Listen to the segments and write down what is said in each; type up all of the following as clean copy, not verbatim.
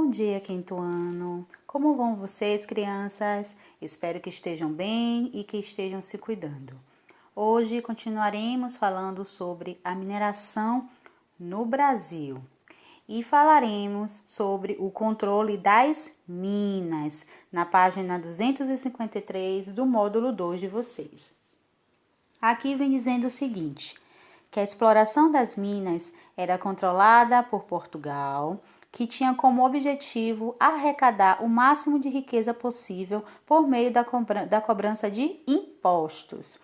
Bom dia, quinto ano. Como vão vocês, crianças? Espero que estejam bem e que estejam se cuidando. Hoje continuaremos falando sobre a mineração no Brasil e falaremos sobre o controle das minas na página 253 do módulo 2 de vocês. Aqui vem dizendo o seguinte, que a exploração das minas era controlada por Portugal, que tinha como objetivo arrecadar o máximo de riqueza possível por meio da cobrança de impostos.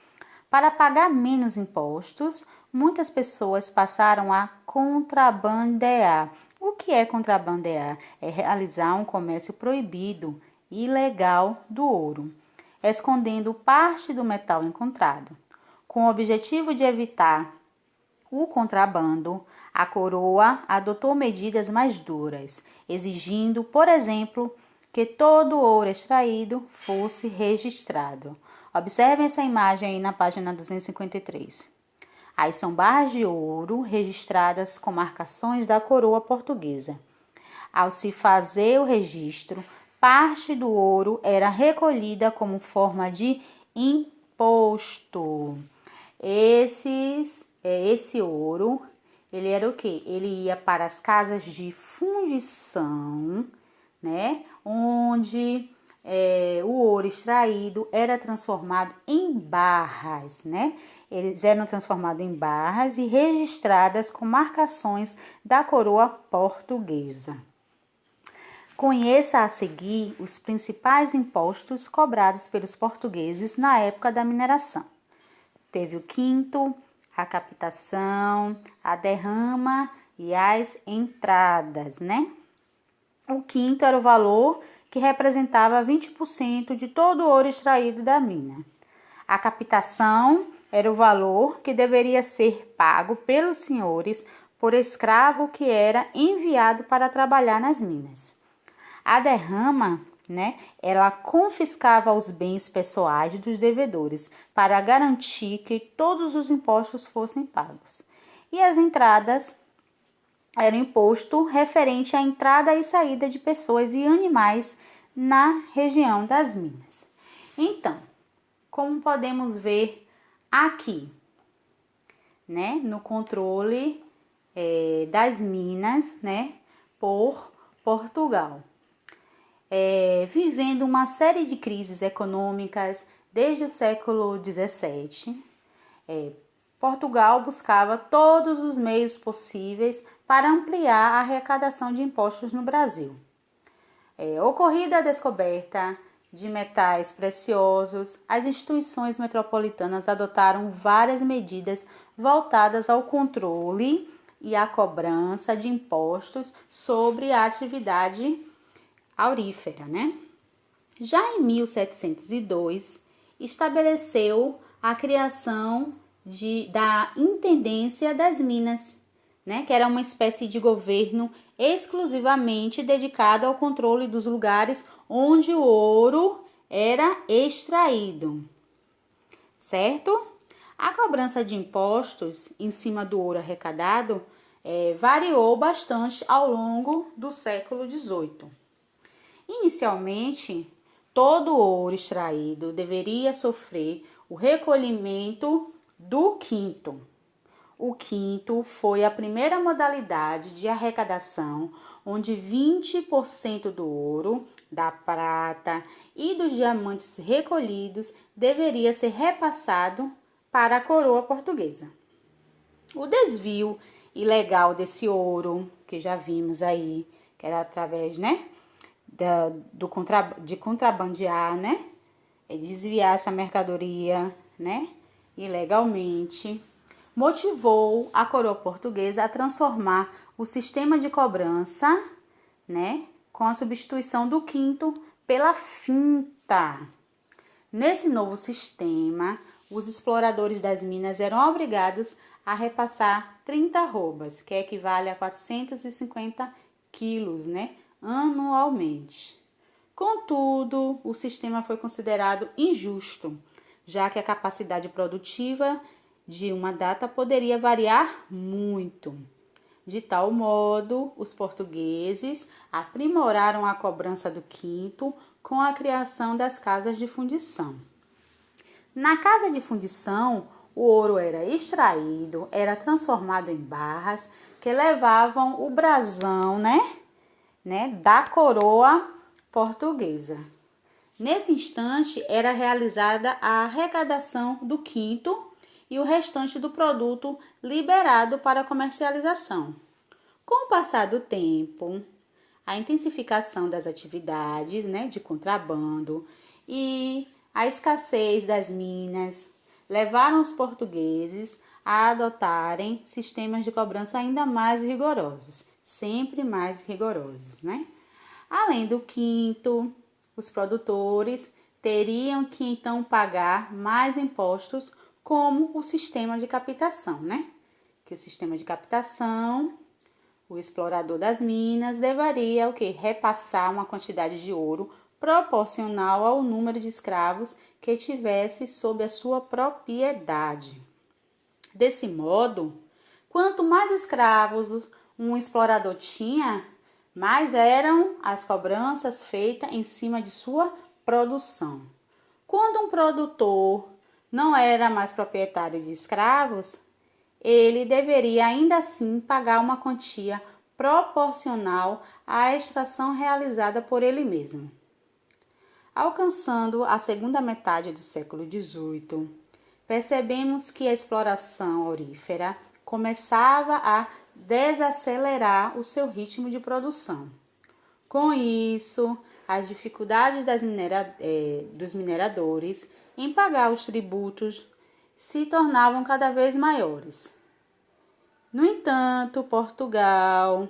Para pagar menos impostos, muitas pessoas passaram a contrabandear. O que é contrabandear? É realizar um comércio proibido, ilegal do ouro, escondendo parte do metal encontrado. Com o objetivo de evitar o contrabando, a coroa adotou medidas mais duras, exigindo, por exemplo, que todo o ouro extraído fosse registrado. Observem essa imagem aí na página 253. Aí são barras de ouro registradas com marcações da coroa portuguesa. Ao se fazer o registro, parte do ouro era recolhida como forma de imposto. Esse ouro, ele era o quê? Ele ia para as casas de fundição, né? Onde o ouro extraído era transformado em barras, né? Eles eram transformados em barras e registradas com marcações da coroa portuguesa. Conheça a seguir os principais impostos cobrados pelos portugueses na época da mineração. Teve o quinto, a captação, a derrama e as entradas, né? O quinto era o valor que representava 20% de todo o ouro extraído da mina. A captação era o valor que deveria ser pago pelos senhores por escravo que era enviado para trabalhar nas minas. A derrama, né, ela confiscava os bens pessoais dos devedores para garantir que todos os impostos fossem pagos. E as entradas era um imposto referente à entrada e saída de pessoas e animais na região das minas. Então, como podemos ver aqui, né, no controle das minas, né, por Portugal. Vivendo uma série de crises econômicas desde o século XVII, Portugal buscava todos os meios possíveis para ampliar a arrecadação de impostos no Brasil. Ocorrida a descoberta de metais preciosos, as instituições metropolitanas adotaram várias medidas voltadas ao controle e à cobrança de impostos sobre a atividade aurífera, né? Já em 1702, estabeleceu a criação da Intendência das Minas, né? Que era uma espécie de governo exclusivamente dedicado ao controle dos lugares onde o ouro era extraído, certo? A cobrança de impostos em cima do ouro arrecadado variou bastante ao longo do século XVIII. Inicialmente, todo o ouro extraído deveria sofrer o recolhimento do quinto. O quinto foi a primeira modalidade de arrecadação onde 20% do ouro, da prata e dos diamantes recolhidos deveria ser repassado para a coroa portuguesa. O desvio ilegal desse ouro, que já vimos aí, que era através, né, de contrabandear, né, desviar essa mercadoria, né, ilegalmente, motivou a coroa portuguesa a transformar o sistema de cobrança, né, com a substituição do quinto pela finta. Nesse novo sistema, os exploradores das minas eram obrigados a repassar 30 arrobas, que equivale a 450 quilos, né, anualmente. Contudo, o sistema foi considerado injusto, já que a capacidade produtiva de uma data poderia variar muito. De tal modo, os portugueses aprimoraram a cobrança do quinto com a criação das casas de fundição. Na casa de fundição, o ouro era extraído, era transformado em barras que levavam o brasão, da coroa portuguesa. Nesse instante, era realizada a arrecadação do quinto e o restante do produto liberado para comercialização. Com o passar do tempo, a intensificação das atividades, de contrabando e a escassez das minas levaram os portugueses a adotarem sistemas de cobrança ainda mais rigorosos, sempre mais rigorosos, Além do quinto, os produtores teriam que então pagar mais impostos, como o sistema de captação, Que o sistema de captação, o explorador das minas deveria repassar uma quantidade de ouro proporcional ao número de escravos que tivesse sob a sua propriedade. Desse modo, quanto mais escravos um explorador tinha, mais eram as cobranças feitas em cima de sua produção. Quando um produtor não era mais proprietário de escravos, ele deveria ainda assim pagar uma quantia proporcional à extração realizada por ele mesmo. Alcançando a segunda metade do século XVIII, percebemos que a exploração aurífera começava a desacelerar o seu ritmo de produção. Com isso, as dificuldades dos mineradores em pagar os tributos se tornavam cada vez maiores. No entanto, Portugal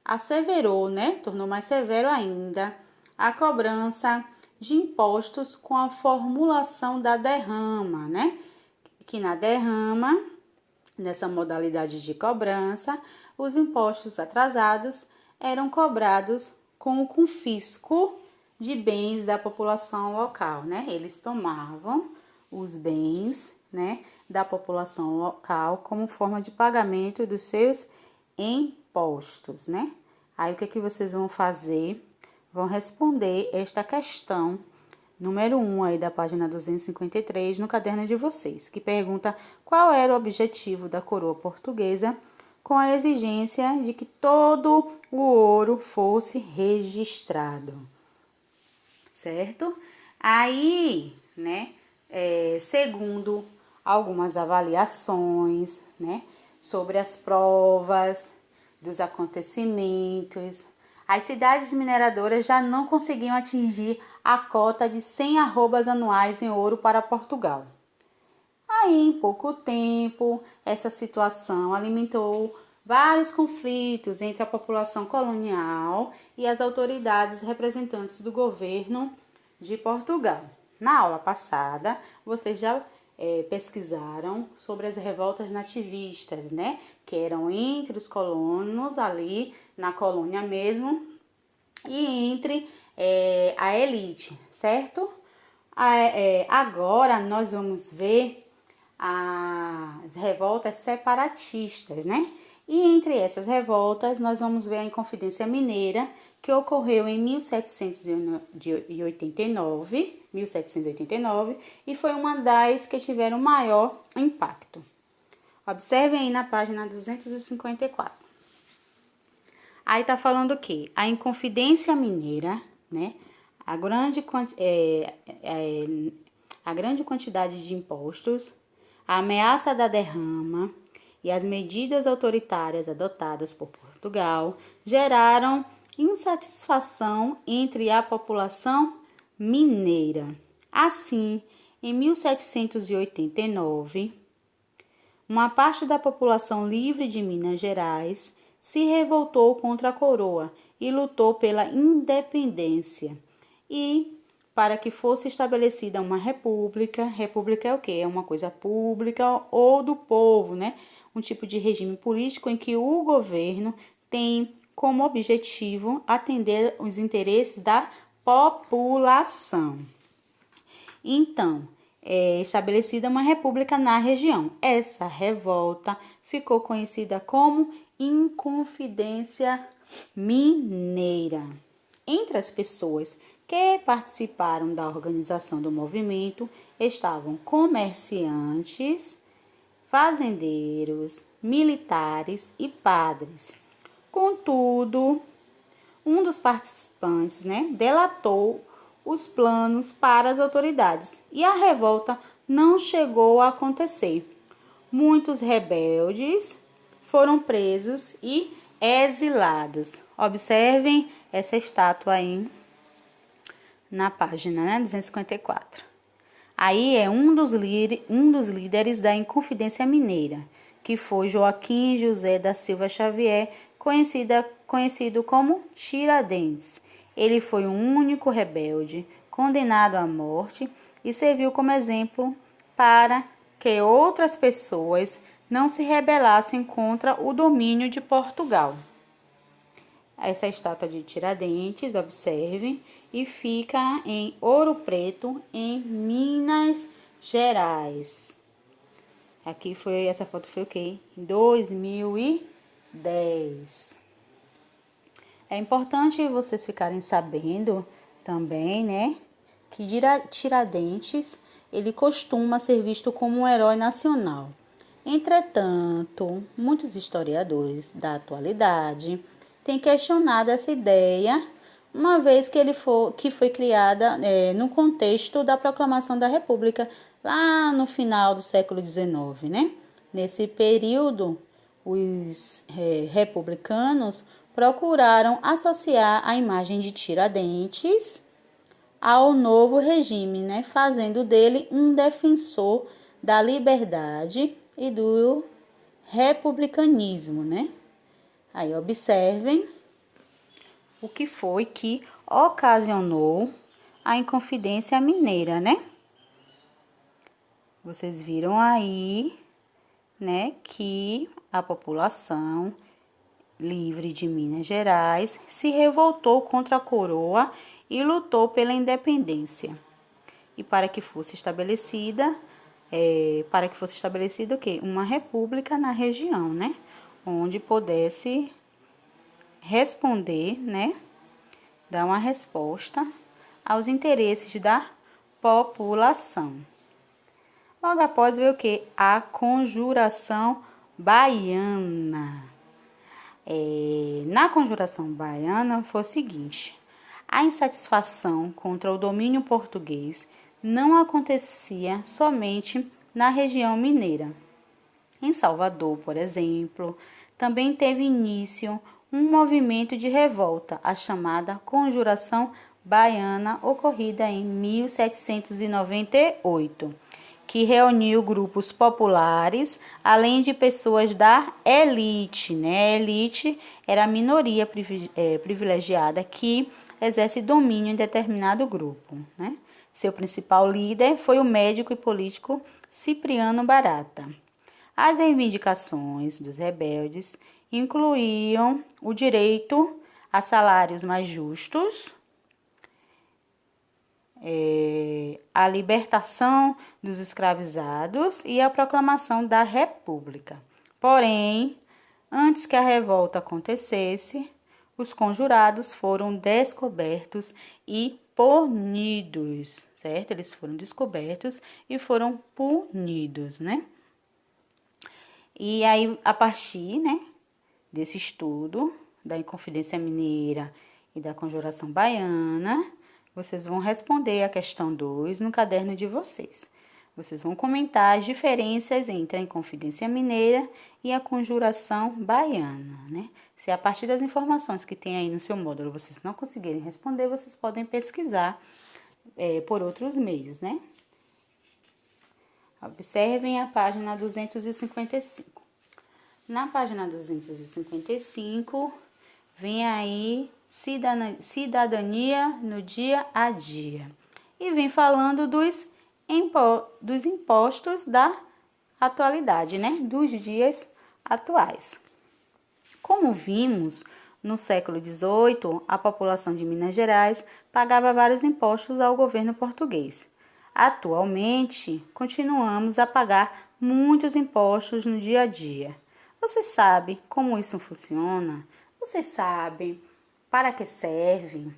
asseverou, tornou mais severo ainda a cobrança de impostos com a formulação da derrama, Que na derrama, nessa modalidade de cobrança, os impostos atrasados eram cobrados com o confisco de bens da população local, Eles tomavam os bens, da população local como forma de pagamento dos seus impostos, Aí o que vocês vão fazer? Vão responder esta questão número 1 aí da página 253 no caderno de vocês, que pergunta qual era o objetivo da coroa portuguesa com a exigência de que todo o ouro fosse registrado, certo? Aí, segundo algumas avaliações, sobre as provas dos acontecimentos, as cidades mineradoras já não conseguiam atingir a cota de 100 arrobas anuais em ouro para Portugal. Aí, em pouco tempo, essa situação alimentou vários conflitos entre a população colonial e as autoridades representantes do governo de Portugal. Na aula passada, vocês já pesquisaram sobre as revoltas nativistas, Que eram entre os colonos ali na colônia mesmo e entre a elite, certo? Agora nós vamos ver as revoltas separatistas, E entre essas revoltas nós vamos ver a Inconfidência Mineira, que ocorreu em 1789, e foi uma das que tiveram maior impacto. Observem aí na página 254. Aí tá falando o quê? A Inconfidência Mineira, a grande quantidade de impostos, a ameaça da derrama e as medidas autoritárias adotadas por Portugal geraram insatisfação entre a população mineira. Assim, em 1789, uma parte da população livre de Minas Gerais se revoltou contra a coroa e lutou pela independência. E para que fosse estabelecida uma república, república é o quê? É uma coisa pública ou do povo, Um tipo de regime político em que o governo tem como objetivo atender os interesses da população. Então, é estabelecida uma república na região. Essa revolta ficou conhecida como Inconfidência Mineira. Entre as pessoas que participaram da organização do movimento estavam comerciantes, fazendeiros, militares e padres. Contudo, um dos participantes, delatou os planos para as autoridades e a revolta não chegou a acontecer. Muitos rebeldes foram presos e exilados. Observem essa estátua aí na página 254. Aí é um dos líderes da Inconfidência Mineira, que foi Joaquim José da Silva Xavier, conhecido como Tiradentes. Ele foi o único rebelde condenado à morte e serviu como exemplo para que outras pessoas não se rebelassem contra o domínio de Portugal. Essa estátua de Tiradentes, observe, e fica em Ouro Preto, em Minas Gerais. Essa foto foi o quê? Em 2010. É importante vocês ficarem sabendo também, que Tiradentes, ele costuma ser visto como um herói nacional. Entretanto, muitos historiadores da atualidade têm questionado essa ideia, uma vez que foi criada no contexto da proclamação da República, lá no final do século XIX, Nesse período, os republicanos procuraram associar a imagem de Tiradentes ao novo regime, fazendo dele um defensor da liberdade e do republicanismo, Aí observem o que foi que ocasionou a Inconfidência Mineira, Vocês viram aí, que a população livre de Minas Gerais se revoltou contra a coroa e lutou pela independência. E para que fosse estabelecida o quê? Uma república na região, onde pudesse responder, dar uma resposta aos interesses da população. Logo após veio o quê? A Conjuração Baiana. Na Conjuração Baiana foi o seguinte: a insatisfação contra o domínio português não acontecia somente na região mineira. Em Salvador, por exemplo, também teve início um movimento de revolta, a chamada Conjuração Baiana, ocorrida em 1798, que reuniu grupos populares, além de pessoas da elite. A elite era a minoria privilegiada que exerce domínio em determinado grupo. Seu principal líder foi o médico e político Cipriano Barata. As reivindicações dos rebeldes incluíam o direito a salários mais justos, a libertação dos escravizados e a proclamação da República. Porém, antes que a revolta acontecesse, os conjurados foram descobertos e punidos, certo? Eles foram descobertos e foram punidos, E aí, a partir, desse estudo da Inconfidência Mineira e da Conjuração Baiana, vocês vão responder a questão 2 no caderno de vocês. Vocês vão comentar as diferenças entre a Inconfidência Mineira e a Conjuração Baiana, Se a partir das informações que tem aí no seu módulo vocês não conseguirem responder, vocês podem pesquisar por outros meios, Observem a página 255. Na página 255, vem aí cidadania no dia a dia. E vem falando dos impostos da atualidade, dos dias atuais. Como vimos, no século XVIII, a população de Minas Gerais pagava vários impostos ao governo português. Atualmente, continuamos a pagar muitos impostos no dia a dia. Você sabe como isso funciona? Você sabe para que serve?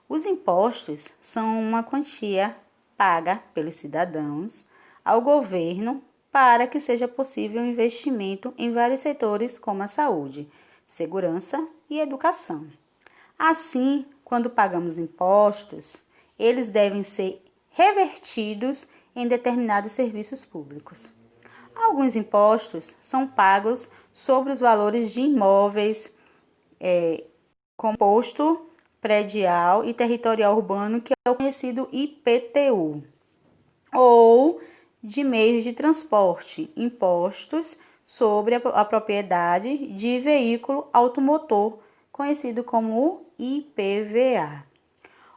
Os impostos são uma quantia paga pelos cidadãos ao governo para que seja possível o investimento em vários setores como a saúde, segurança e educação. Assim, quando pagamos impostos, eles devem ser revertidos em determinados serviços públicos. Alguns impostos são pagos sobre os valores de imóveis, composto predial e territorial urbano, que é o conhecido IPTU, ou de meios de transporte, impostos sobre a propriedade de veículo automotor, conhecido como IPVA.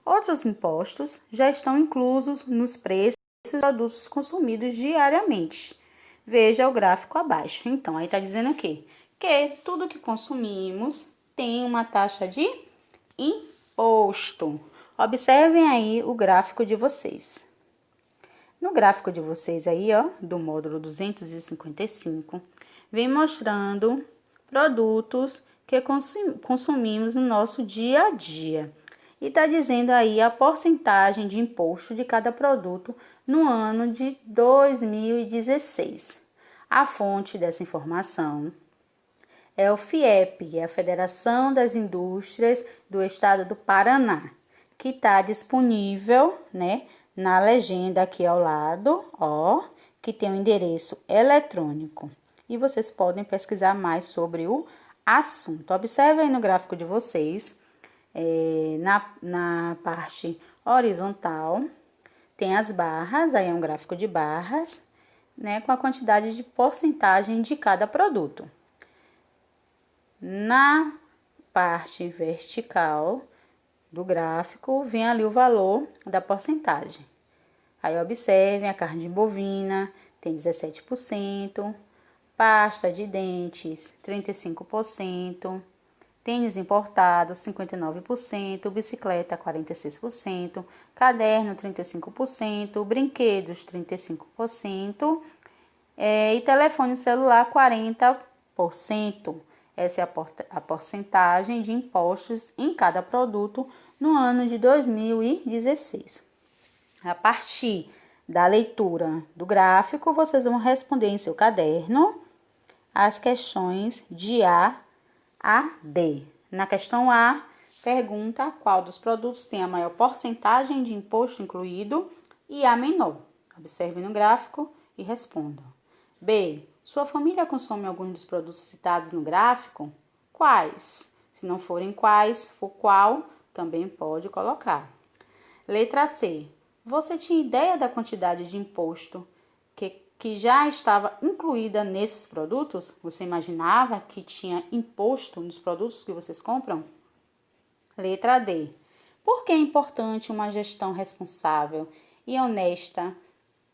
Outros impostos já estão inclusos nos preços dos produtos consumidos diariamente. Veja o gráfico abaixo. Então, aí está dizendo o quê? Que tudo que consumimos tem uma taxa de imposto. Observem aí o gráfico de vocês. No gráfico de vocês aí, ó, do módulo 255, vem mostrando produtos que consumimos no nosso dia a dia. E está dizendo aí a porcentagem de imposto de cada produto no ano de 2016. A fonte dessa informação é o FIEP, é a Federação das Indústrias do Estado do Paraná, que está disponível, né, na legenda aqui ao lado, ó, que tem o endereço eletrônico. E vocês podem pesquisar mais sobre o assunto. Observe aí no gráfico de vocês, na parte horizontal, tem as barras, aí é um gráfico de barras, né, com a quantidade de porcentagem de cada produto. Na parte vertical do gráfico, vem ali o valor da porcentagem. Aí observem, a carne bovina tem 17%, pasta de dentes 35%, tênis importado 59%, bicicleta 46%, caderno 35%, brinquedos 35%, e telefone celular 40%. Essa é a porcentagem de impostos em cada produto no ano de 2016. A partir da leitura do gráfico, vocês vão responder em seu caderno as questões de A a D. Na questão A, pergunta qual dos produtos tem a maior porcentagem de imposto incluído e a menor. Observe no gráfico e respondam. B. Sua família consome alguns dos produtos citados no gráfico? Quais? Se não forem quais, for qual, também pode colocar. Letra C. Você tinha ideia da quantidade de imposto que já estava incluída nesses produtos? Você imaginava que tinha imposto nos produtos que vocês compram? Letra D. Por que é importante uma gestão responsável e honesta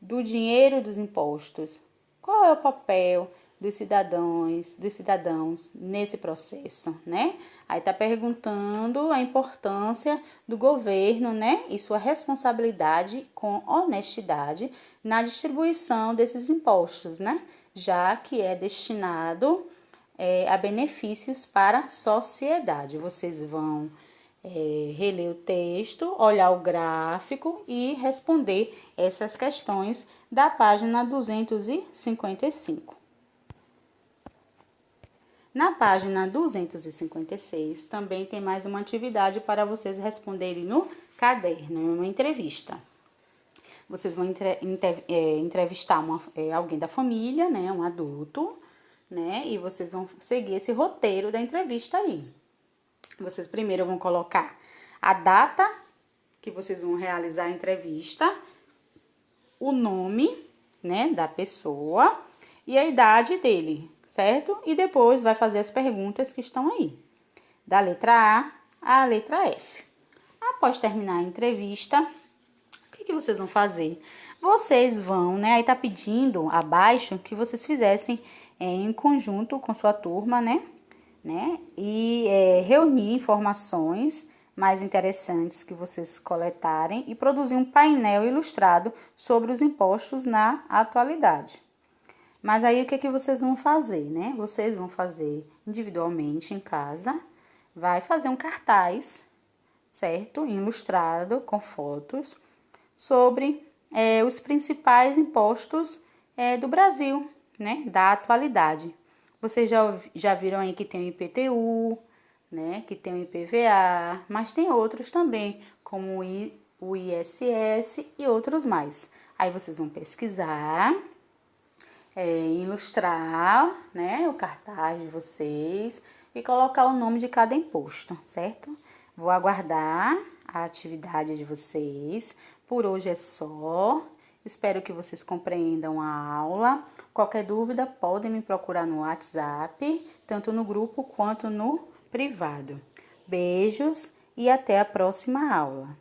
do dinheiro dos impostos? Qual é o papel dos cidadãos nesse processo, né? Aí tá perguntando a importância do governo, né? E sua responsabilidade com honestidade na distribuição desses impostos, né? Já que é destinado a benefícios para a sociedade. Vocês vão reler o texto, olhar o gráfico e responder essas questões da página 255. Na página 256, também tem mais uma atividade para vocês responderem no caderno, uma entrevista. Vocês vão entrevistar alguém da família, né, um adulto, né, e vocês vão seguir esse roteiro da entrevista aí. Vocês primeiro vão colocar a data que vocês vão realizar a entrevista, o nome, né, da pessoa e a idade dele, certo? E depois vai fazer as perguntas que estão aí, da letra A à letra F. Após terminar a entrevista, o que vocês vão fazer? Vocês vão, né, aí tá pedindo abaixo que vocês fizessem em conjunto com sua turma, né, e reunir informações mais interessantes que vocês coletarem e produzir um painel ilustrado sobre os impostos na atualidade. Mas aí o que que vocês vão fazer, né? Vocês vão fazer individualmente em casa, vai fazer um cartaz, certo? Ilustrado com fotos sobre os principais impostos do Brasil, né? Da atualidade. Vocês já viram aí que tem o IPTU, né? Que tem o IPVA, mas tem outros também, como o ISS e outros mais. Aí vocês vão pesquisar, ilustrar, né, o cartaz de vocês e colocar o nome de cada imposto, certo? Vou aguardar a atividade de vocês. Por hoje é só. Espero que vocês compreendam a aula. Qualquer dúvida, podem me procurar no WhatsApp, tanto no grupo quanto no privado. Beijos e até a próxima aula.